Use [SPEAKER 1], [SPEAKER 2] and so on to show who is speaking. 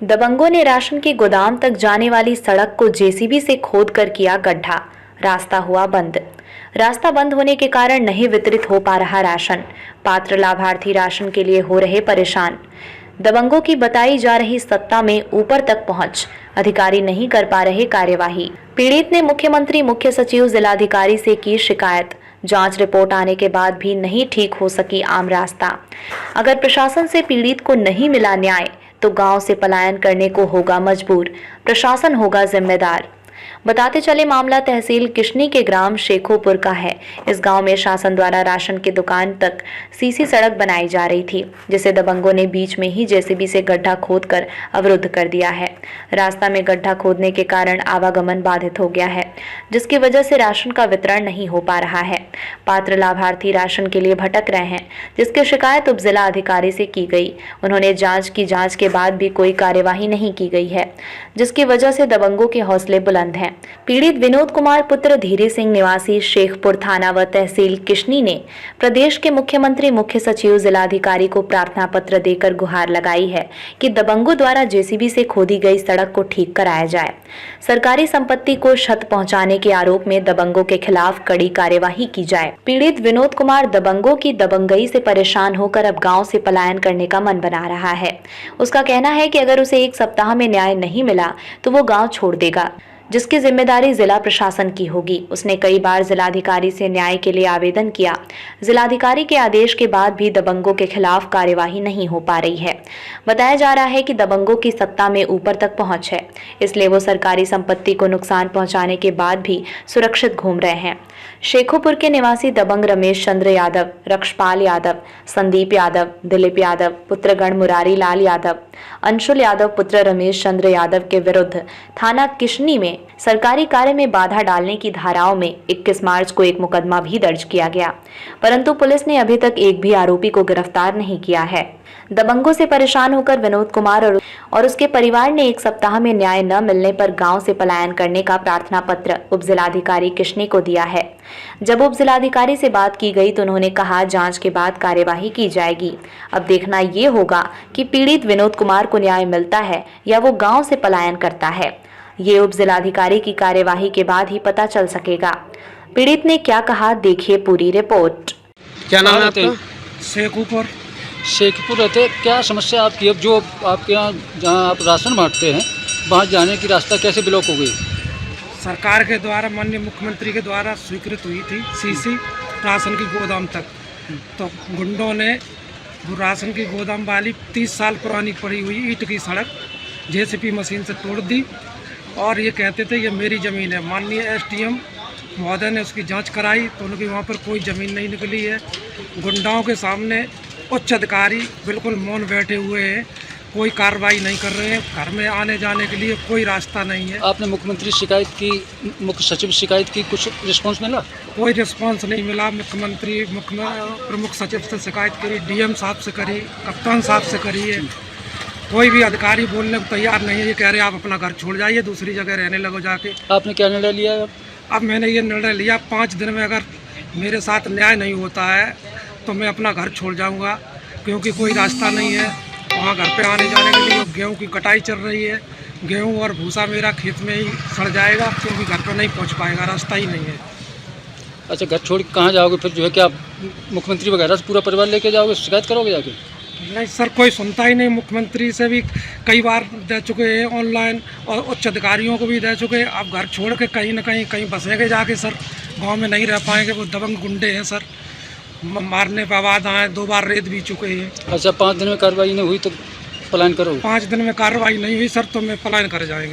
[SPEAKER 1] दबंगों ने राशन के गोदाम तक जाने वाली सड़क को जेसीबी से खोदकर किया गड्ढा। रास्ता हुआ बंद। रास्ता बंद होने के कारण नहीं वितरित हो पा रहा राशन। पात्र लाभार्थी राशन के लिए हो रहे परेशान। दबंगों की बताई जा रही सत्ता में ऊपर तक पहुंच, अधिकारी नहीं कर पा रहे कार्यवाही। पीड़ित ने मुख्यमंत्री, मुख्य सचिव, जिलाधिकारी से की शिकायत। जांच रिपोर्ट आने के बाद भी नहीं ठीक हो सकी आम रास्ता। अगर प्रशासन से पीड़ित को नहीं मिला न्याय तो गांव से पलायन करने को होगा मजबूर। प्रशासन होगा जिम्मेदार। बताते चले, मामला तहसील किशनी के ग्राम शेखोपुर का है। इस गांव में शासन द्वारा राशन की दुकान तक सीसी सड़क बनाई जा रही थी, जिसे दबंगों ने बीच में ही जेसीबी से गड्ढा खोदकर अवरुद्ध कर दिया है। रास्ता में गड्ढा खोदने के कारण आवागमन बाधित हो गया है, जिसकी वजह से राशन का वितरण नहीं हो पा रहा है। पात्र लाभार्थी राशन के लिए भटक रहे हैं, जिसकी शिकायत उप जिला अधिकारी से की गई। उन्होंने जांच के बाद भी कोई कार्यवाही नहीं की गई है, जिसकी वजह से दबंगों के हौसले बुलंद हैं। पीड़ित विनोद कुमार पुत्र धीरे सिंह निवासी शेखपुर थाना व तहसील किशनी ने प्रदेश के मुख्यमंत्री, मुख्य सचिव, जिलाधिकारी को प्रार्थना पत्र देकर गुहार लगाई है कि दबंगों द्वारा जेसीबी से खोदी गई सड़क को ठीक कराया जाए। सरकारी संपत्ति को क्षत पहुंचाने के आरोप में दबंगों के खिलाफ कड़ी कार्यवाही की जाए। पीड़ित विनोद कुमार दबंगों की दबंगई से परेशान होकर अब गाँव से पलायन करने का मन बना रहा है। उसका कहना है कि अगर उसे 1 सप्ताह में न्याय नहीं मिला तो वो गाँव छोड़ देगा, जिसकी जिम्मेदारी जिला प्रशासन की होगी। उसने कई बार जिलाधिकारी से न्याय के लिए आवेदन किया। जिलाधिकारी के आदेश के बाद भी दबंगों के खिलाफ कार्यवाही नहीं हो पा रही है। बताया जा रहा है कि दबंगों की सत्ता में ऊपर तक पहुंच है, इसलिए वो सरकारी संपत्ति को नुकसान पहुंचाने के बाद भी सुरक्षित घूम रहे हैं। शेखोपुर के निवासी दबंग रमेश चंद्र यादव, रक्षपाल यादव, संदीप यादव, दिलीप यादव पुत्र गण मुरारी लाल यादव, अंशुल यादव पुत्र रमेश चंद्र यादव के विरुद्ध थाना किशनी में सरकारी कार्य में बाधा डालने की धाराओं में 21 मार्च को एक मुकदमा भी दर्ज किया गया, परंतु पुलिस ने अभी तक एक भी आरोपी को गिरफ्तार नहीं किया है। दबंगों से परेशान होकर विनोद कुमार और उसके परिवार ने 1 सप्ताह में न्याय न मिलने पर गांव से पलायन करने का प्रार्थना पत्र उप जिलाधिकारी किशनी को दिया है। जब उप जिलाधिकारी से बात की गई तो उन्होंने कहा जांच के बाद कार्यवाही की जाएगी। अब देखना ये होगा कि पीड़ित विनोद कुमार को न्याय मिलता है या वो गाँव से पलायन करता है। ये उप जिलाधिकारी की कार्यवाही के बाद ही पता चल सकेगा। पीड़ित ने क्या कहा, देखिए पूरी रिपोर्ट।
[SPEAKER 2] क्या नाम है आपका?
[SPEAKER 3] शेखपुर रहते। क्या समस्या आपकी? अब जो आपके यहाँ जहाँ आप राशन बांटते हैं वहाँ जाने की रास्ता कैसे ब्लॉक हो गई?
[SPEAKER 2] सरकार के द्वारा, माननीय मुख्यमंत्री के द्वारा स्वीकृत हुई थी सीसी राशन की गोदाम तक, तो गुंडों ने वो राशन की गोदाम वाली 30 साल पुरानी पड़ी हुई ईंट की सड़क जेसीबी मशीन से तोड़ दी और ये कहते थे ये मेरी ज़मीन है। माननीय एसडीएम महोदय ने उसकी जांच कराई तो उनकी वहाँ पर कोई ज़मीन नहीं निकली है। गुंडाओं के सामने उच्च अधिकारी बिल्कुल मौन बैठे हुए हैं, कोई कार्रवाई नहीं कर रहे हैं। घर में आने जाने के लिए कोई रास्ता नहीं है।
[SPEAKER 3] आपने मुख्यमंत्री शिकायत की, मुख्य सचिव शिकायत की, कुछ रिस्पांस मिला?
[SPEAKER 2] कोई रिस्पांस नहीं मिला। मुख्यमंत्री, प्रमुख सचिव से शिकायत करी, डीएम साहब से करी, कप्तान साहब से करी है, कोई भी अधिकारी बोलने को तैयार नहीं है। ये कह रहे हैं आप अपना घर छोड़ जाइए, दूसरी जगह रहने लगो जाके।
[SPEAKER 3] आपने क्या निर्णय लिया?
[SPEAKER 2] अब मैंने ये निर्णय लिया 5 दिन में अगर मेरे साथ न्याय नहीं होता है तो मैं अपना घर छोड़ जाऊंगा, क्योंकि कोई रास्ता नहीं है वहाँ घर पे आने जाने के लिए। गेहूं की कटाई चल रही है, गेहूं और भूसा मेरा खेत में ही सड़ जाएगा, क्योंकि घर पर नहीं पहुँच पाएगा, रास्ता ही नहीं है।
[SPEAKER 3] अच्छा, घर छोड़ के कहाँ जाओगे फिर? जो है क्या मुख्यमंत्री वगैरह से पूरा परिवार लेके जाओगे, शिकायत करोगे जाके?
[SPEAKER 2] नहीं सर, कोई सुनता ही नहीं। मुख्यमंत्री से भी कई बार दे चुके हैं ऑनलाइन और उच्च अधिकारियों को भी दे चुके हैं। आप घर छोड़ के कहीं ना कहीं बसेंगे जाके सर, गांव में नहीं रह पाएंगे। वो दबंग गुंडे हैं सर, मारने पर आवाज़ आए, 2 बार रेत भी चुके हैं।
[SPEAKER 3] अच्छा, 5 दिन में कार्रवाई नहीं हुई तो पलायन करो?
[SPEAKER 2] 5 दिन में कार्रवाई नहीं हुई सर तो मैं पलायन कर जाएंगे।